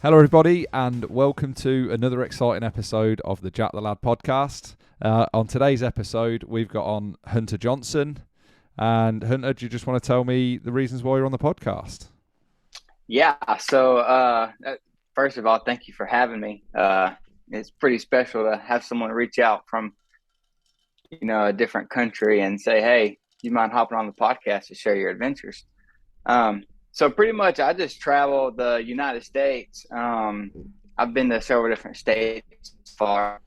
Hello, everybody, and welcome to another exciting episode of the Jack the Lad podcast. On today's episode, we've got on Hunter Johnson. And Hunter, do you just want to tell me the reasons why you're on the podcast? Yeah, first of all, thank you for having me. It's pretty special to have someone reach out from, a different country and say, "Hey, you mind hopping on the podcast to share your adventures?" So pretty much, I just travel the United States. I've been to several different states far,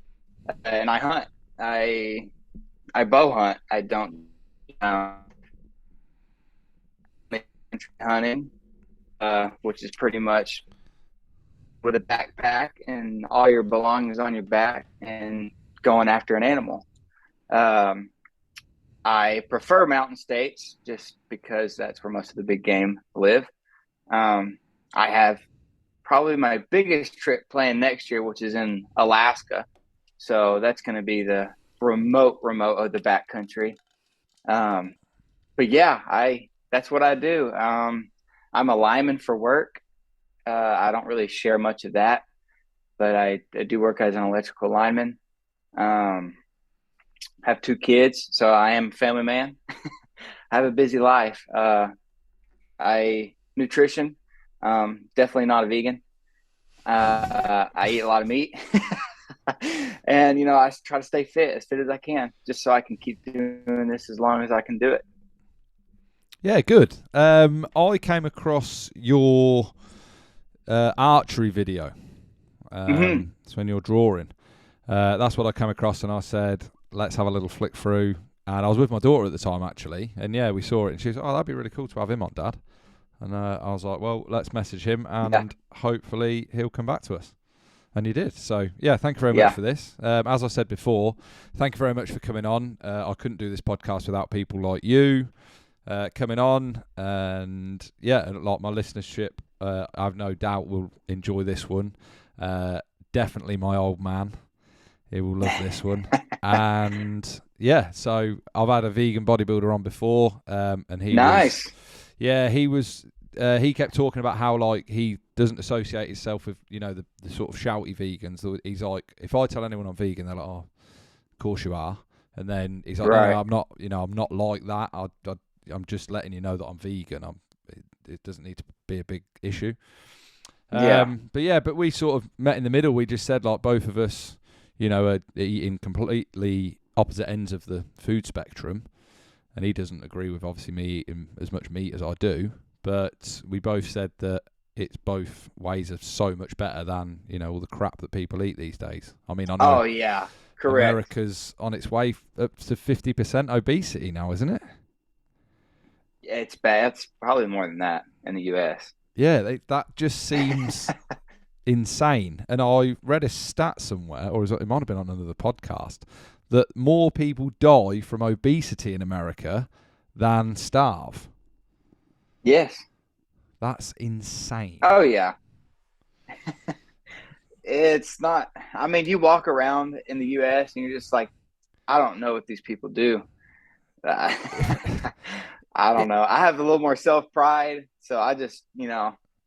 and I hunt. I bow hunt. I don't hunting, which is pretty much with a backpack and all your belongings on your back and going after an animal. I prefer mountain states just because that's where most of the big game live. I have probably my biggest trip planned next year, which is in Alaska. So that's going to be the remote of the backcountry. But yeah, that's what I do. I'm a lineman for work. I don't really share much of that, but I do work as an electrical lineman. Have two kids, so I am a family man. I have a busy life. I nutrition, definitely not a vegan. I eat a lot of meat, and I try to stay fit as I can, just so I can keep doing this as long as I can do it. Yeah, good. I came across your archery video. Mm-hmm. It's when you're drawing. That's what I came across, and I said, let's have a little flick through. And I was with my daughter at the time, actually. And yeah, we saw it. And she was like, oh, that'd be really cool to have him on, Dad. And I was like, well, let's message him and Yeah, hopefully he'll come back to us. And he did. So, yeah, thank you very much yeah, for this. As I said before, thank you very much for coming on. I couldn't do this podcast without people like you coming on. And, yeah, like my listenership, I've no doubt will enjoy this one. Definitely my old man. He will love this one. And yeah, so I've had a vegan bodybuilder on before, and nice. he kept talking about how like he doesn't associate himself with the sort of shouty vegans. He's like, if I tell anyone I'm vegan, they're like, oh, of course you are. And then he's like, no, Right. I'm not. I'm not like that. I'm just letting you know that I'm vegan. It doesn't need to be a big issue. Yeah. But we sort of met in the middle. We just said like both of us, are eating completely opposite ends of the food spectrum, and he doesn't agree with obviously me eating as much meat as I do. But we both said that it's both ways are so much better than all the crap that people eat these days. I mean, I know Oh yeah. Correct. America's on its way up to 50% obesity now, isn't it? Yeah, it's bad. It's probably more than that in the U.S. Yeah, that just seems insane. And I read a stat somewhere, or it might have been on another podcast, that more people die from obesity in America than starve. Yes. That's insane. Oh yeah. It's not. I mean, you walk around in the U.S. and you're just like, I don't know what these people do. Uh, I don't It, know. I have a little more self pride, so I just,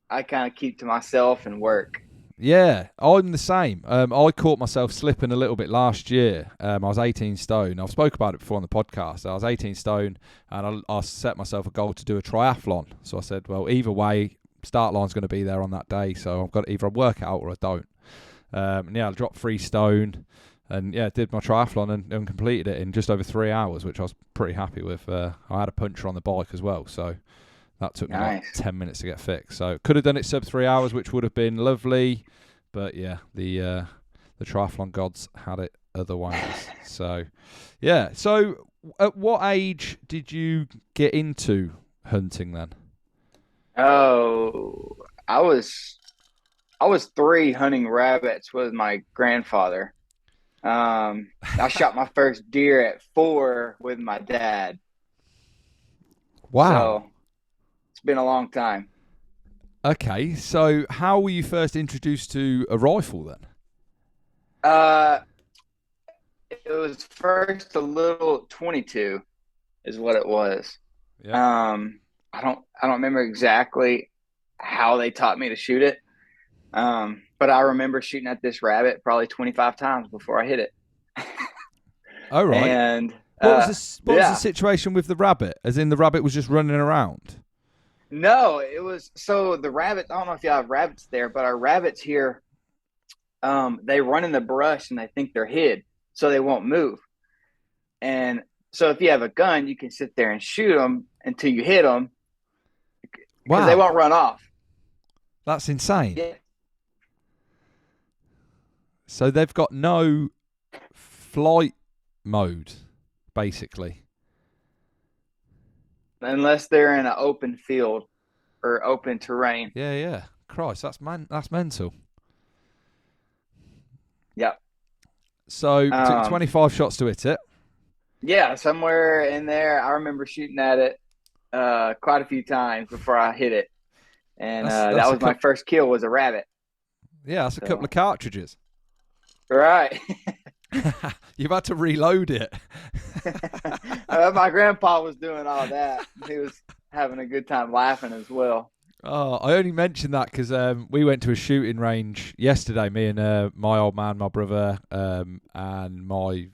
I kind of keep to myself and work. yeah, I'm the same. I caught myself slipping a little bit last year. I was 18 stone. I've spoke about it before on the podcast. I was 18 stone, and I set myself a goal to do a triathlon. So I said, well, either way, start line's going to be there on that day. So I've got to either work out or I don't. And yeah, I dropped 3 stone, and yeah, did my triathlon and completed it in just over 3 hours, which I was pretty happy with. I had a puncture on the bike as well, so that took me like Nice. 10 minutes to get fixed. So could have done it sub 3 hours, which would have been lovely. But yeah, the triathlon gods had it otherwise. So yeah. So at what age did you get into hunting then? Oh, I was three hunting rabbits with my grandfather. I shot my first deer at 4 with my dad. Wow. So it's been a long time. Okay. So how were you first introduced to a rifle then? Uh, it was first a little 22 is what it was. Yeah. I don't remember exactly how they taught me to shoot it, But I remember shooting at this rabbit probably 25 times before I hit it. Oh right. And What was the yeah, situation with the rabbit? As in the rabbit was just running around. no, it was so the rabbits. I don't know if y'all have rabbits there, but our rabbits here, they run in the brush and they think they're hid, so they won't move. And so if you have a gun, you can sit there and shoot them until you hit them because they Wow, won't run off. that's insane. Yeah, So they've got no flight mode, basically. unless they're in an open field or open terrain. Yeah, yeah. Christ, that's mental. Yep. So took Um, 25 shots to hit it. yeah, somewhere in there, I remember shooting at it quite a few times before I hit it, and that That's a was my couple. first kill was a rabbit. Yeah, that's a couple So of cartridges. right. You've had to reload it. My grandpa was doing all that. He was having a good time laughing as well. Oh, I only mentioned that because we went to a shooting range yesterday. Me and my old man, my brother, and my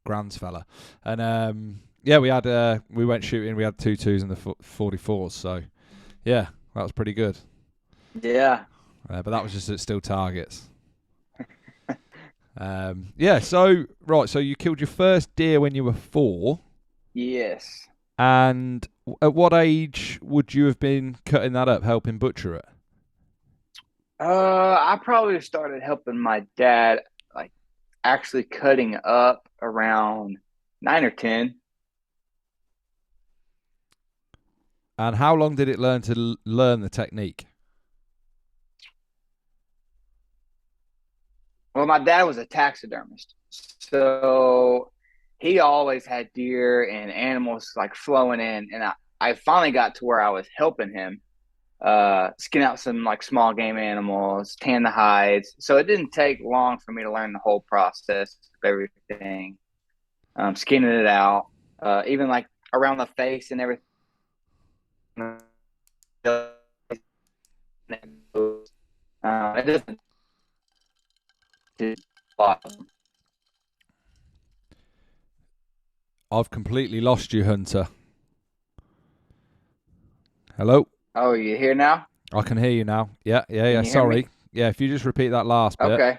grands fella, and yeah, we went shooting. We had 2.2s and the 44s. So yeah, that was pretty good. Yeah. But that was just at still targets. Yeah. So right. So you killed your first deer when you were 4, Yes. and at what age would you have been cutting that up, helping butcher it? I probably started helping my dad, like actually cutting up around 9 or 10. And how long did it learn to learn the technique? Well, my dad was a taxidermist, so he always had deer and animals like flowing in, and I finally got to where I was helping him skin out some like small game animals, tan the hides. So it didn't take long for me to learn the whole process of everything, skinning it out, even like around the face and everything. It doesn't do a lot. I've completely lost you, Hunter. Hello? Oh, you here now? I can hear you now. Yeah, yeah, Can yeah. you hear me? Sorry. Yeah, if you just repeat that last bit. Okay.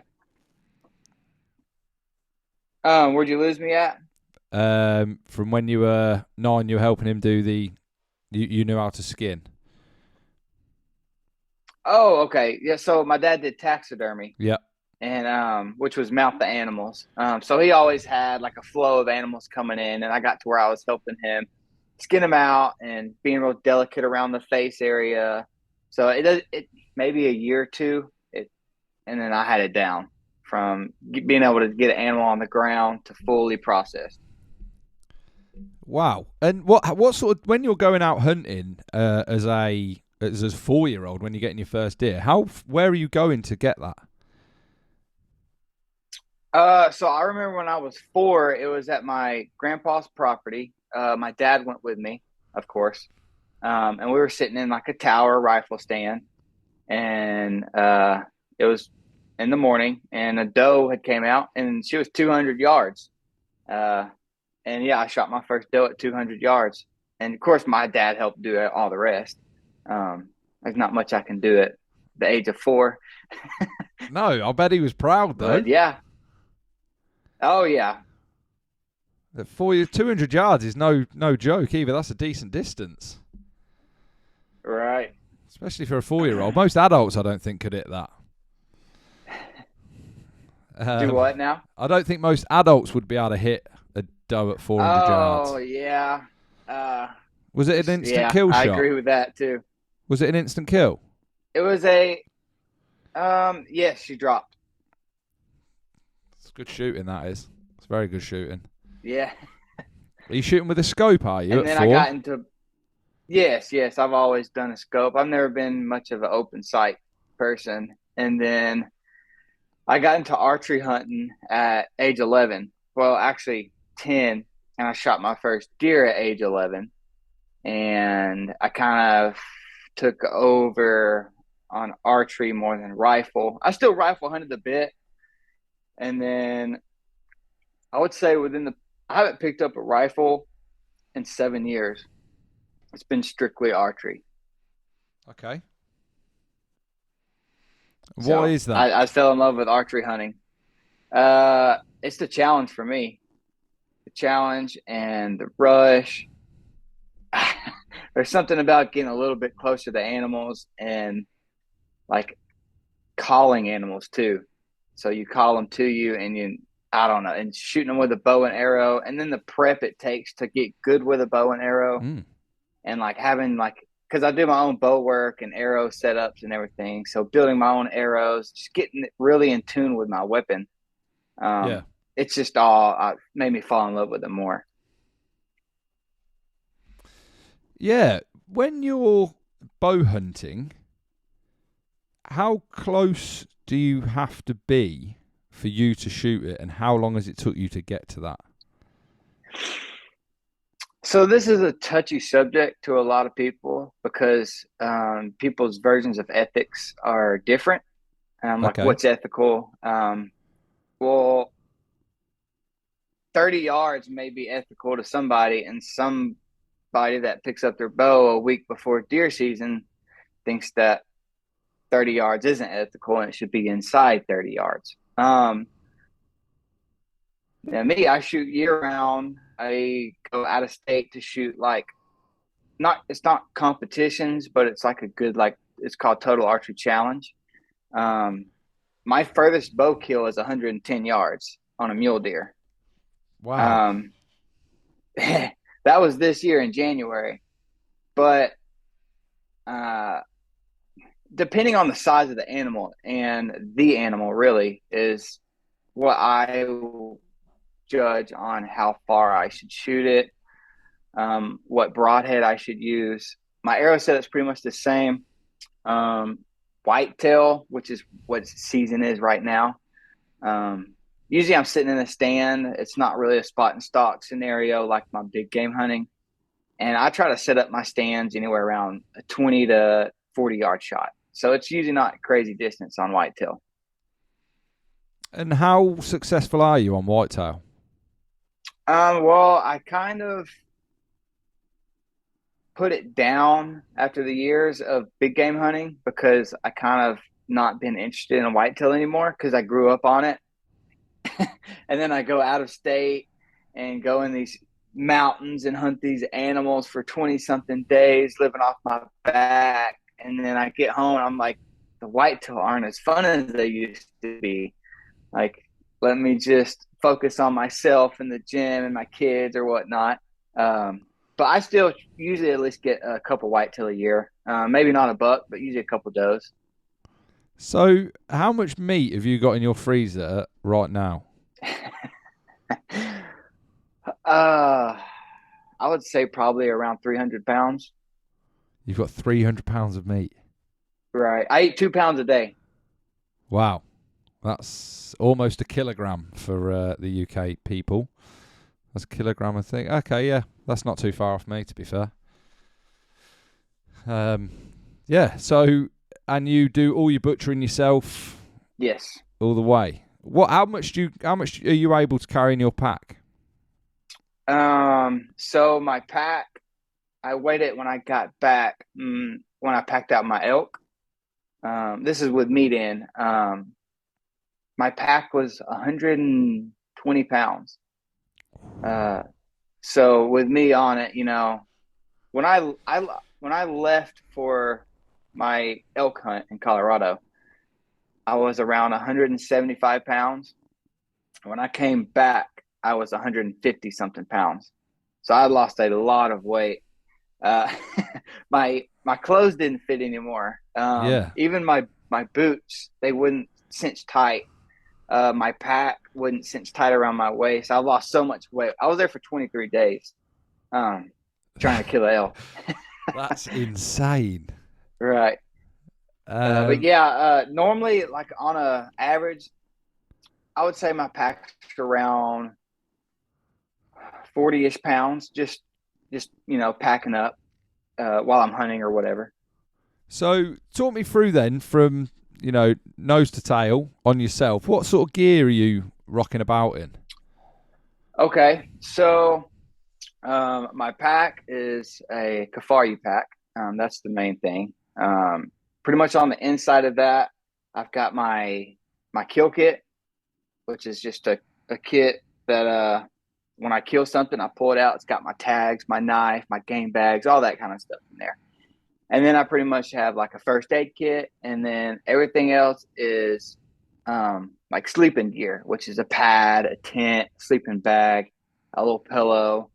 Where'd you lose me at? From when you were 9, you were helping him do you knew how to skin. Oh, okay. Yeah, so my dad did taxidermy Yeah. and which was mount the animals. So he always had like a flow of animals coming in, and I got to where I was helping him skin them out and being real delicate around the face area. So it maybe a year or two, and then I had it down from being able to get an animal on the ground to fully processed. Wow. And what sort of when you're going out hunting as a 4-year-old when you're getting your first deer, where are you going to get that? So I remember when I was 4, it was at my grandpa's property. My dad went with me, of course, and we were sitting in like a tower rifle stand, and it was in the morning, and a doe had came out, and she was 200 yards. Uh, and yeah, I shot my first doe at 200 yards, and of course, my dad helped do all the rest. There's not much I can do at the age of 4, No, I bet he was proud though. but yeah, oh yeah, That 200 yards is no joke either. That's a decent distance, right. especially for a 4-year-old. Most adults, I don't think, could hit that. Do what now? I don't think most adults would be able to hit a doe at 400 Oh yards. yeah. Was it an instant Yeah, kill I shot? agree with that too. Was it an instant kill? It was a yes, she dropped. It's good shooting, that is. It's very good shooting. Yeah. Are you shooting with a scope, are you, And at then I 4? got into yes, I've always done a scope. I've never been much of an open sight person. And then I got into archery hunting at age 11. Well, actually 10, and I shot my first deer at age 11. And I kind of took over. on archery more than rifle. I still rifle hunted a bit, and then I would say I haven't picked up a rifle in 7 years. It's been strictly archery. Okay. Why So is that? I fell in love with archery hunting. It's the challenge for me. The challenge and the rush. There's something about getting a little bit closer to animals and like calling animals too. So you call them to you and I don't know, and shooting them with a bow and arrow, and then the prep it takes to get good with a bow and arrow, Mm. and like having like, because I do my own bow work and arrow setups and everything. So building my own arrows, just getting really in tune with my weapon. Yeah. It's just all made me fall in love with it more. Yeah. When you're bow hunting, how close do you have to be for you to shoot it, and how long has it took you to get to that? So this is a touchy subject to a lot of people because people's versions of ethics are different. Like Okay. what's ethical? Well, 30 yards may be ethical to somebody, and somebody that picks up their bow a week before deer season thinks that 30 yards isn't ethical and it should be inside 30 yards. Now me, I shoot year round. I go out of state to shoot like it's not competitions, but it's like a good like it's called Total Archery Challenge. Um, my furthest bow kill is 110 yards on a mule deer. Wow. Um, that was this year in January, but uh, depending on the size of the animal and the animal really is what I judge on how far I should shoot it, what broadhead I should use. My arrow setup's pretty much the same. Um, Whitetail, which is what season is right now. Um, Usually I'm sitting in a stand. It's not really a spot and stock scenario like my big game hunting. And I try to set up my stands anywhere around a 20 to 40 yard shot. So it's usually not crazy distance on whitetail. And how successful are you on whitetail? Well, I kind of put it down after the years of big game hunting because I kind of not been interested in whitetail anymore because I grew up on it. And then I go out of state and go in these mountains and hunt these animals for 20 something days, living off my back. And then I get home and I'm like, the whitetail aren't as fun as they used to be. Like, let me just focus on myself and the gym and my kids or whatnot. But I still usually at least get a couple whitetail a year. Maybe not a buck, but usually a couple does. So, how much meat have you got in your freezer right now? I would say probably around 300 pounds. You've got 300 pounds of meat. Right. I eat 2 pounds a day. Wow. That's almost a kilogram for the UK people. That's a kilogram, I think. Okay, yeah. That's not too far off me, to be fair. Yeah, so, and you do all your butchering yourself Yes. all the way. How much are you able to carry in your pack? So my pack, I weighed it when I got back, when I packed out my elk. This is with meat in. My pack was 120 pounds. Uh, so with me on it, when when I left for my elk hunt in Colorado, I was around 175 pounds. When I came back, I was 150 something pounds. So I lost a lot of weight. Uh, my clothes didn't fit anymore. Yeah. Even my boots, they wouldn't cinch tight. My pack wouldn't cinch tight around my waist. I lost so much weight. I was there for 23 days, trying to kill an elk. That's insane. Right. But Um, yeah, normally like on a average, I would say my pack's around 40-ish pounds, just packing up while I'm hunting or whatever. So talk me through then from, nose to tail on yourself. What sort of gear are you rocking about in? Okay, so my pack is a Kafari pack. That's the main thing. Pretty much on the inside of that, I've got my kill kit, which is just a kit that when I kill something, I pull it out. It's got my tags, my knife, my game bags, all that kind of stuff in there. And then I pretty much have like a first aid kit, and then everything else is like sleeping gear, which is a pad, a tent, sleeping bag, a little pillow.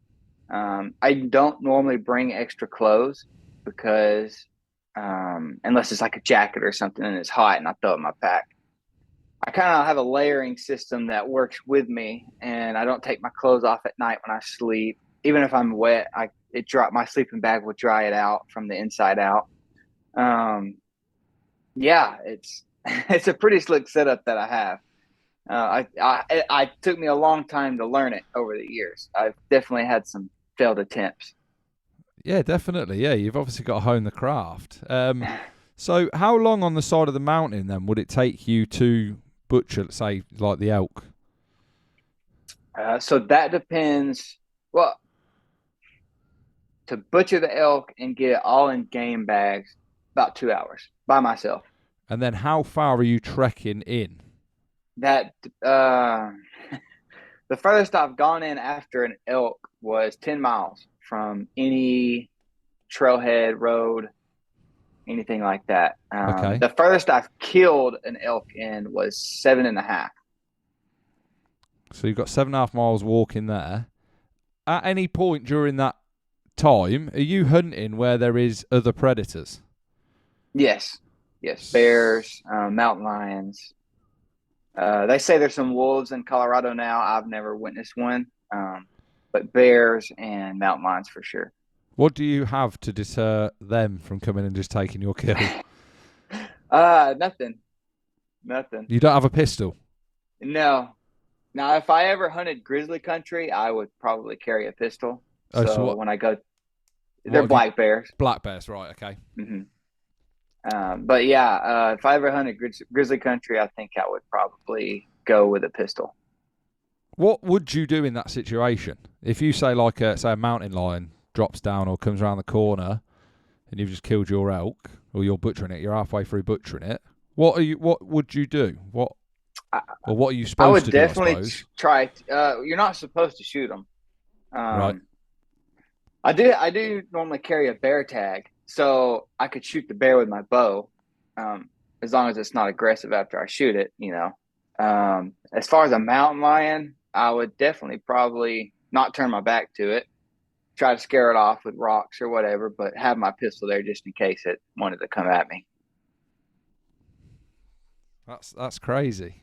I don't normally bring extra clothes because unless it's like a jacket or something and it's hot and I throw it in my pack. I kind of have a layering system that works with me, and I don't take my clothes off at night when I sleep. Even if I'm wet, my sleeping bag will dry it out from the inside out. Um, yeah, it's it's a pretty slick setup that I have. I took me a long time to learn it over the years. I've definitely had some failed attempts. Yeah, definitely. Yeah, you've obviously got to hone the craft. So how long on the side of the mountain then would it take you to butcher, say, like the elk? So that depends. Well, to butcher the elk and get it all in game bags, about 2 hours by myself. And then how far are you trekking in? That the furthest I've gone in after an elk was 10 miles from any trailhead road, anything like that. Okay. The furthest I've killed an elk in was 7.5. So you've got 7.5 miles walking there. At any point during that time, are you hunting where there is other predators? Yes, yes, bears, mountain lions. They say there's some wolves in Colorado now. I've never witnessed one, but bears and mountain lions for sure. What do you have to deter them from coming and just taking your kill? Nothing, nothing. You don't have a pistol? No. Now, if I ever hunted grizzly country, I would probably carry a pistol. Oh, so So what? when I go, What they're have you? black bears. Black bears, right? Okay. hmm But yeah, if I ever hunted grizzly country, I think I would probably go with a pistol. What would you do in that situation if you say like a mountain lion drops down or comes around the corner and you've just killed your elk or you're butchering it, you're halfway through butchering it. What would you do? I, What are you I supposed would to do? I definitely suppose. try. You're not supposed to shoot them. Right. I do normally carry a bear tag, so I could shoot the bear with my bow, as long as it's not aggressive after I shoot it. As far as a mountain lion, I would definitely probably not turn my back to it, try to scare it off with rocks or whatever, but have my pistol there just in case it wanted to come at me. That's crazy.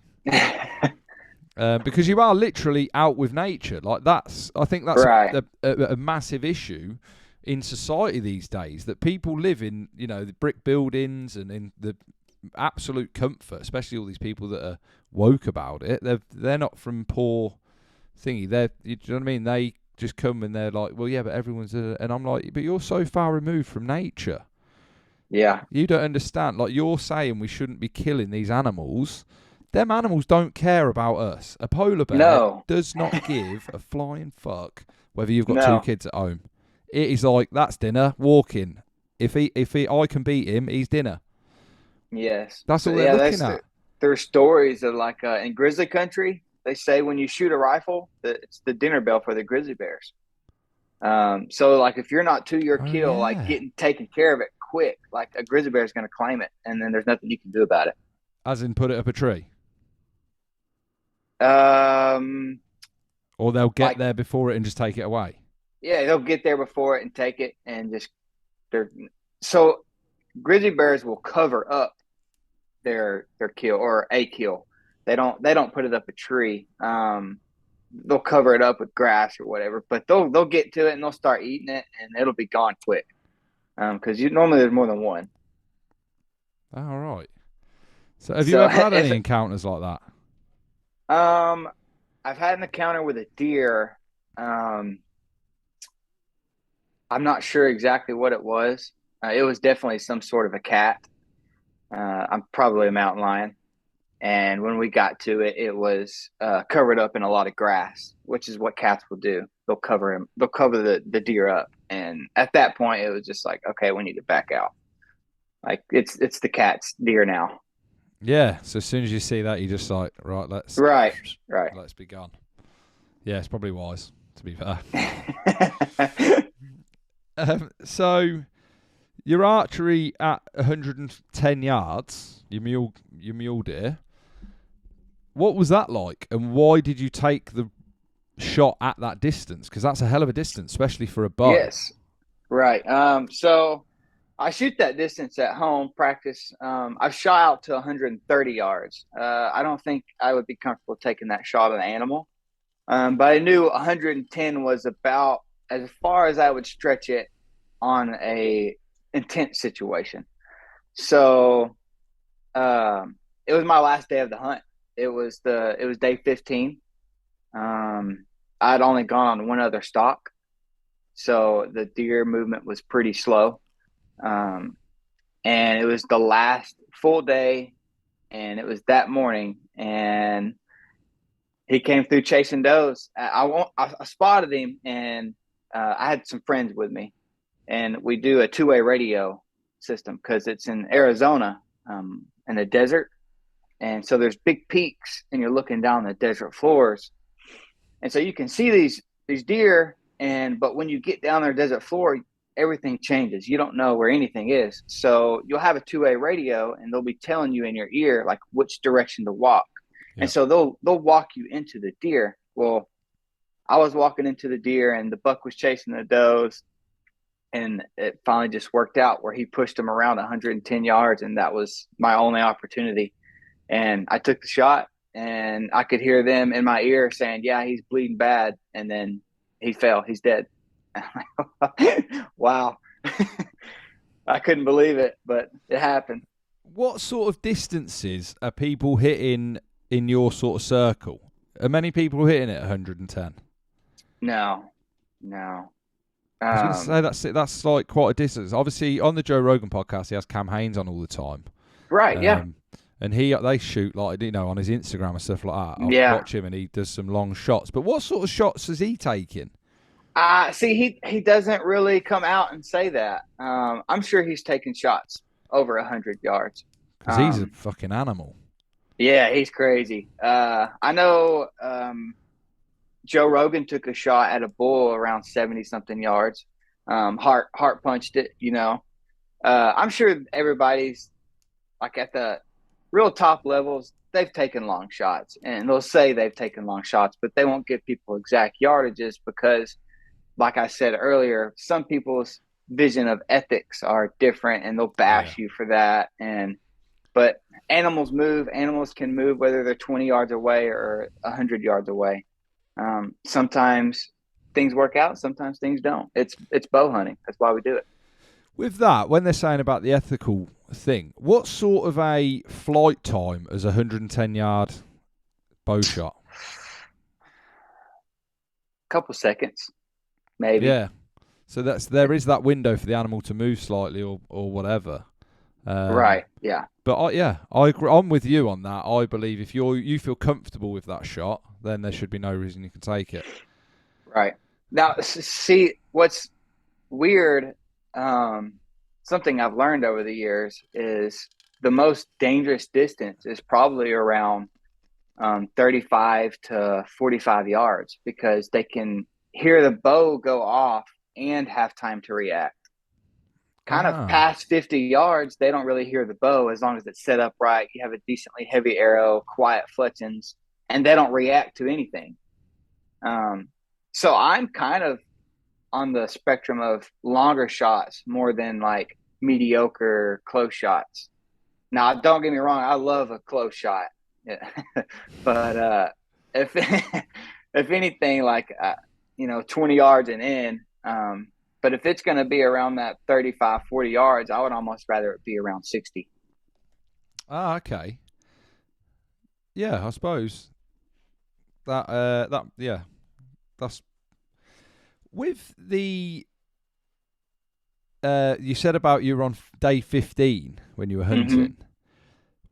Because you are literally out with nature. I think that's Right. a massive issue in society these days. That people live in, the brick buildings and in the absolute comfort. Especially all these people that are woke about it. They're not from poor thingy. You know what I mean? They just come and they're like, well, yeah, but everyone's and I'm like, but you're so far removed from nature. Yeah. You don't understand. Like you're saying, we shouldn't be killing these animals. Them animals don't care about us. A polar bear No. does not give a flying fuck whether you've got two No. kids at home. It is like, that's dinner, walking. If I can beat him, he's dinner. Yes. That's all they're Yeah, looking at. there's stories of like in grizzly country, they say when you shoot a rifle, that it's the dinner bell for the grizzly bears. So like if you're not to your Oh kill, like yeah. getting taken care of it quick, like a grizzly bear is going to claim it, and then there's nothing you can do about it. As in put it up a tree. Um, Or they'll get like there before it and just take it away. yeah, they'll get there before it and take it, and just they're so grizzly bears will cover up their kill or a kill. They don't put it up a tree. They'll cover it up with grass or whatever, but they'll get to it and they'll start eating it, and it'll be gone quick. Because you normally there's more than one. All right. So have you So ever had if any encounters like that? um, I've had an encounter with a deer. I'm not sure exactly what it was. It was definitely some sort of a cat. I'm probably a mountain lion. And when we got to it, it was covered up in a lot of grass, which is what cats will do. They'll cover him. They'll cover the deer up. And at that point, it was just like, okay, we need to back out. Like it's the cat's deer now. Yeah. So as soon as you see that, you just like, right, Right, right. let's be gone. Yeah, it's probably wise, to be fair. So your archery at 110 yards, your mule deer. What was that like, and why did you take the shot at that distance? Because that's a hell of a distance, especially for a bow. Yes, right. So I shoot that distance at home practice. I've shot out to 130 yards. I don't think I would be comfortable taking that shot at an animal. But I knew 110 was about as far as I would stretch it on a intense situation. So it was my last day of the hunt. It was day 15. I'd only gone on one other stalk, so the deer movement was pretty slow. Um, and it was the last full day, and it was that morning, and he came through chasing does. I spotted him, and I had some friends with me, and we do a two-way radio system because it's in Arizona, in the desert, and so there's big peaks, and you're looking down the desert floors, and so you can see these deer, but when you get down their desert floor, everything changes. You don't know where anything is, so you'll have a two-way radio, and they'll be telling you in your ear like which direction to walk. Yeah. And so they'll walk you into the deer. Well, I was walking into the deer, and the buck was chasing the does, and it finally just worked out where he pushed him around 110 yards, and that was my only opportunity. And I took the shot, and I could hear them in my ear saying, "Yeah, he's bleeding bad." And then he fell. He's dead. Wow. I couldn't believe it, but it happened. What sort of distances are people hitting in your sort of circle? Are many people hitting it at 110? No, no. I was going to say that's like quite a distance. Obviously, on the Joe Rogan podcast, he has Cam Hanes on all the time. Right, yeah. And they shoot like, on his Instagram and stuff like that. I watch him, and he does some long shots. But what sort of shots is he taking? See, he doesn't really come out and say that. I'm sure he's taking shots over 100 yards. Because he's a fucking animal. Yeah, he's crazy. I know Joe Rogan took a shot at a bull around 70 something yards. Heart punched it. I'm sure everybody's like at the real top levels. They've taken long shots, and they'll say they've taken long shots, but they won't give people exact yardages because, like I said earlier, some people's vision of ethics are different, and they'll bash you for that. But animals move. Animals can move whether they're 20 yards away or 100 yards away. Sometimes things work out. Sometimes things don't. It's bow hunting. That's why we do it. With that, when they're saying about the ethical thing, what sort of a flight time is a 110-yard bow shot? A couple seconds, maybe. Yeah. So there is that window for the animal to move slightly or whatever. Right. Yeah. But I agree. I'm with you on that. I believe if you feel comfortable with that shot, then there should be no reason you can take it. Right. Now, see what's weird. Something I've learned over the years is the most dangerous distance is probably around 35 to 45 yards because they can hear the bow go off and have time to react. Kind of past 50 yards, they don't really hear the bow as long as it's set up right. You have a decently heavy arrow, quiet fletchings, and they don't react to anything. So I'm kind of on the spectrum of longer shots more than like mediocre close shots. Now, don't get me wrong, I love a close shot. Yeah. But if anything, like 20 yards and in. But if it's going to be around that 35, 40 yards, I would almost rather it be around 60. Okay. Yeah, I suppose that's with the you said about you were on day 15 when you were Hmm. hunting.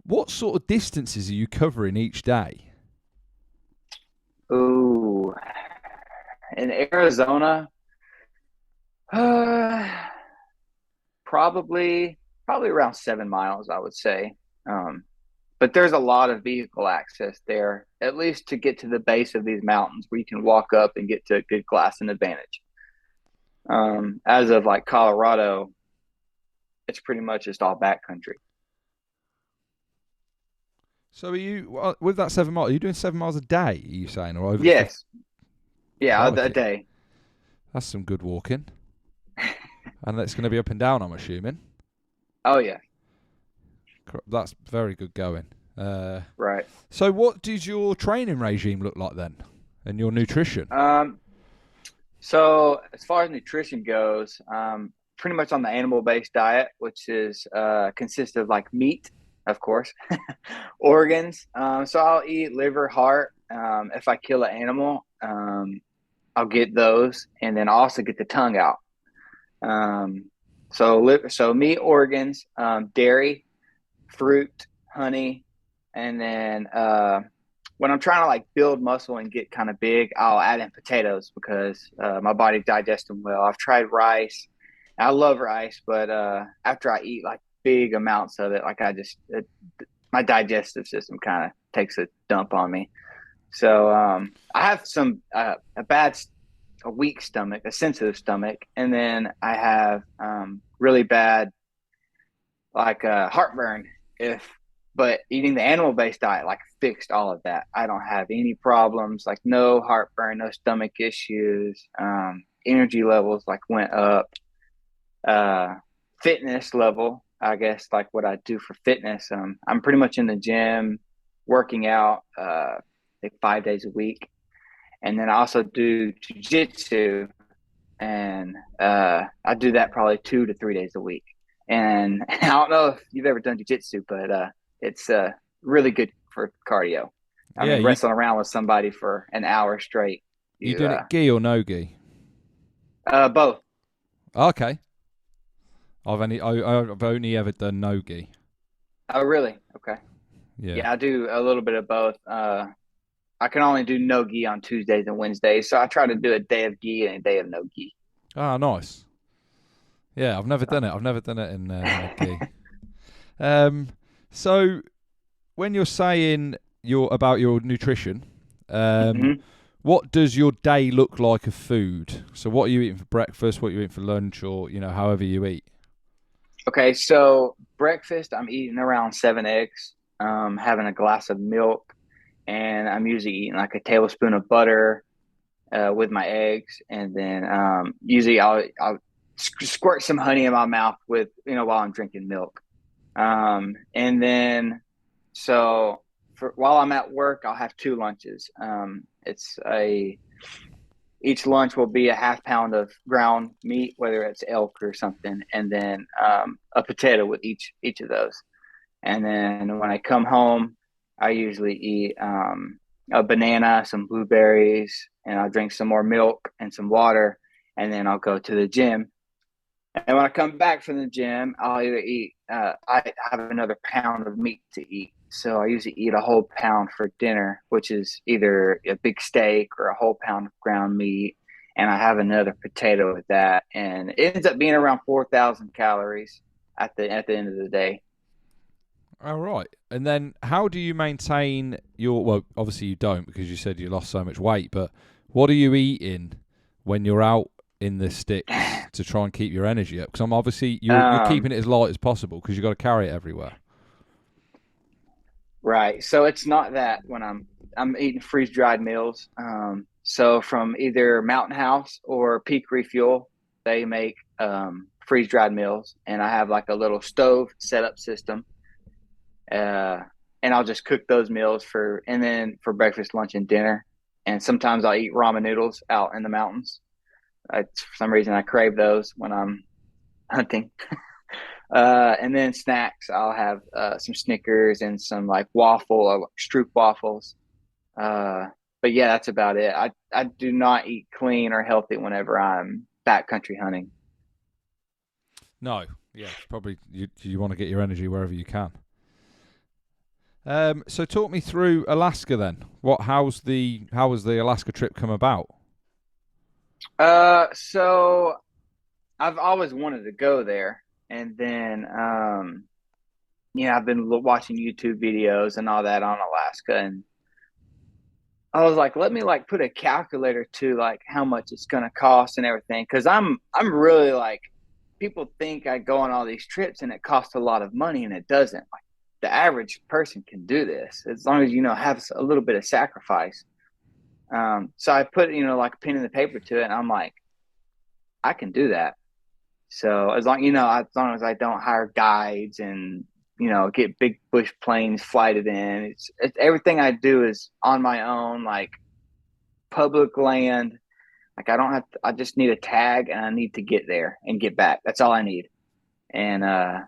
What sort of distances are you covering each day? Ooh, in Arizona, uh, probably probably around 7 miles, I would say. Um, but there's a lot of vehicle access there, at least to get to the base of these mountains where you can walk up and get to a good glass and advantage. As of like Colorado, it's pretty much just all backcountry. So are you with that 7 miles? Are you doing 7 miles a day? Are you saying, or over the 50? Yes, yeah, a Crikey, day. that's some good walking, and it's going to be up and down, I'm assuming. Oh yeah, That's very good going. Uh, right. so what does your training regime look like then, and your nutrition? Um, so as far as nutrition goes, pretty much on the animal-based diet, which is consists of like meat, of course, organs. So I'll eat liver, heart. If I kill an animal, I'll get those, and then I'll also get the tongue out. Um, so meat, organs, dairy, fruit, honey, and then when I'm trying to like build muscle and get kind of big, I'll add in potatoes because my body digests them well. I've tried rice. I love rice, but after I eat like big amounts of it, like my digestive system kind of takes a dump on me. So I have a weak stomach, a sensitive stomach, and then I have really bad like heartburn. If but eating the animal based diet like fixed all of that. I don't have any problems, like no heartburn, no stomach issues. Energy levels like went up. Uh, Fitness level, I guess, like what I do for fitness. I'm pretty much in the gym, working out, like 5 days a week, and then I also do jujitsu, and I do that probably 2 to 3 days a week. And I don't know if you've ever done jujitsu, but it's really good for cardio. I Yeah, mean, wrestling around with somebody for an hour straight, you you doing it gi or no gi? both. Okay, I've only ever done no gi. Oh, really? Okay. Yeah. Yeah, I do a little bit of both. I can only do no gi on Tuesdays and Wednesdays, so I try to do a day of gi and a day of no gi. Ah, nice. Yeah, I've never So. done it. I've never done it in a gi. Um, so when you're saying about your nutrition, um, Mhm. what does your day look like of food? So what are you eating for breakfast? What are you eating for lunch, or however you eat? Okay, so breakfast, I'm eating around 7 eggs, having a glass of milk, and I'm usually eating like a tablespoon of butter with my eggs, and then usually I'll squirt some honey in my mouth with while I'm drinking milk, and then so while I'm at work, I'll have two lunches. It's a Each lunch will be a half pound of ground meat, whether it's elk or something, and then a potato with each of those. And then when I come home, I usually eat a banana, some blueberries, and I'll drink some more milk and some water, and then I'll go to the gym. And when I come back from the gym, I'll either eat, I have another pound of meat to eat. So I usually eat a whole pound for dinner, which is either a big steak or a whole pound of ground meat. And I have another potato with that. And it ends up being around 4,000 calories at the end of the day. All right. And then how do you maintain your, well, obviously you don't because you said you lost so much weight, but what are you eating when you're out in the sticks to try and keep your energy up? Because I'm obviously you're Um, keeping it as light as possible because you've got to carry it everywhere. right. So it's not that when I'm eating freeze dried meals. So from either Mountain House or Peak Refuel, they make freeze dried meals, and I have like a little stove setup system. Uh, and I'll just cook those meals and then for breakfast, lunch, and dinner. And sometimes I'll eat ramen noodles out in the mountains. For some reason, I crave those when I'm hunting. And then snacks, I'll have some Snickers and some like waffle or Stroop waffles. Uh, but yeah, that's about it. I do not eat clean or healthy whenever I'm backcountry hunting. No, yeah, probably you want to get your energy wherever you can. So talk me through Alaska then. How was the Alaska trip come about? So I've always wanted to go there, and then I've been watching YouTube videos and all that on Alaska, and I was like, let me like put a calculator to like how much it's gonna cost and everything, because I'm really like, people think I go on all these trips and it costs a lot of money, and it doesn't. Like the average person can do this as long as have a little bit of sacrifice. So I put like a pen in the paper to it, and I'm like, I can do that. So as long as I don't hire guides and get big bush planes flighted in, it's everything I do is on my own, like public land. Like I just need a tag, and I need to get there and get back. That's all I need. And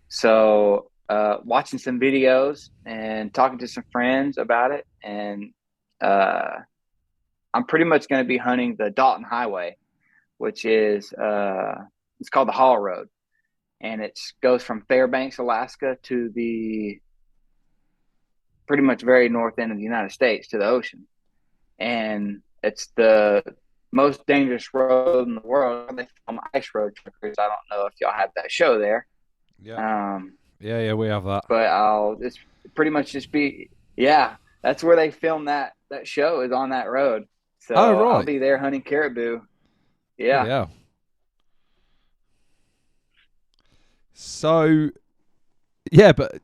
so watching some videos and talking to some friends about it, and I'm pretty much going to be hunting the Dalton Highway, which is it's called the Haul Road, and it goes from Fairbanks, Alaska, to the pretty much very north end of the United States to the ocean, and it's the most dangerous road in the world. They film Ice Road Truckers. I don't know if y'all have that show there. Yeah. Yeah, we have that. But I'll just pretty much just be that's where they film that show, is on that road. So right. I'll be there hunting caribou. Yeah. Yeah. So, yeah, but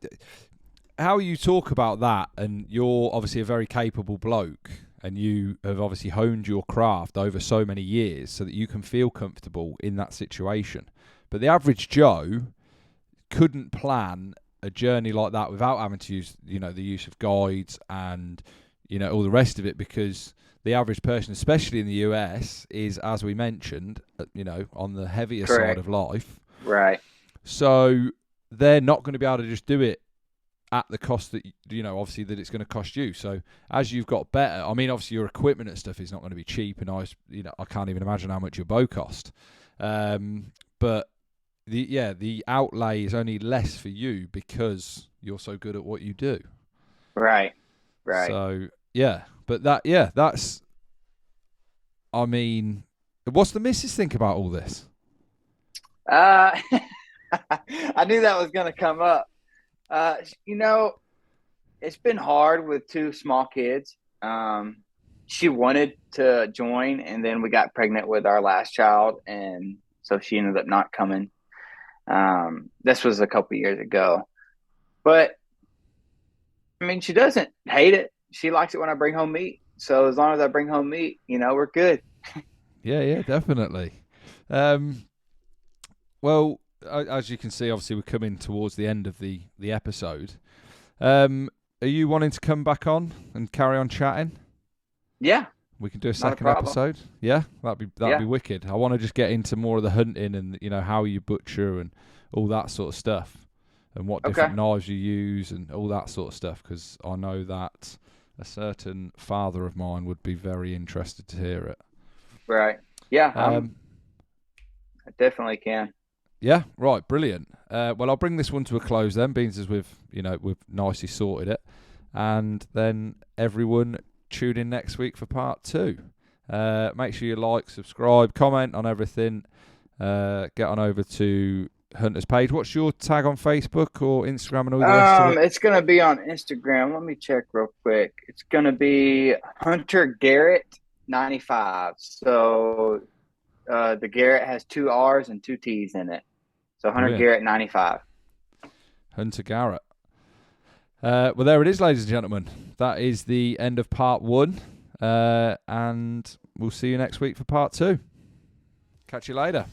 how you talk about that, and you're obviously a very capable bloke, and you have obviously honed your craft over so many years so that you can feel comfortable in that situation. But the average Joe couldn't plan a journey like that without having to use, the use of guides and, all the rest of it, because the average person, especially in the US, is, as we mentioned, on the heavier Correct. side of life. Right. So they're not going to be able to just do it at the cost that, obviously that it's going to cost you. So as you've got better, I mean, obviously your equipment and stuff is not going to be cheap, and I can't even imagine how much your bow cost. But the outlay is only less for you because you're so good at what you do. Right. So that's, I mean, what's the missus think about all this? I knew that was going to come up. It's been hard with two small kids. She wanted to join, and then we got pregnant with our last child, and so she ended up not coming. This was a couple years ago, but I mean, she doesn't hate it. She likes it when I bring home meat. So as long as I bring home meat, we're good. Yeah, definitely. Well, as you can see, obviously we're coming towards the end of the episode. Are you wanting to come back on and carry on chatting? Yeah. We can do a second episode. Yeah, that'd be wicked. I want to just get into more of the hunting and how you butcher and all that sort of stuff, and what different knives you use and all that sort of stuff, because I know that a certain father of mine would be very interested to hear it. Right. Yeah. I definitely can. Yeah. Right. Brilliant. Well, I'll bring this one to a close then, being as we've nicely sorted it, and then everyone tune in next week for part 2. Make sure you like, subscribe, comment on everything. Get on over to Hunter's page. What's your tag on Facebook or Instagram and all the rest of it? It's going to be on Instagram. Let me check real quick. It's going to be Hunter Garrett 95. So the Garrett has 2 R's and 2 T's in it. So Hunter Garrett 95. Hunter Garrett. Well, there it is, ladies and gentlemen. That is the end of part 1. And we'll see you next week for part 2. Catch you later.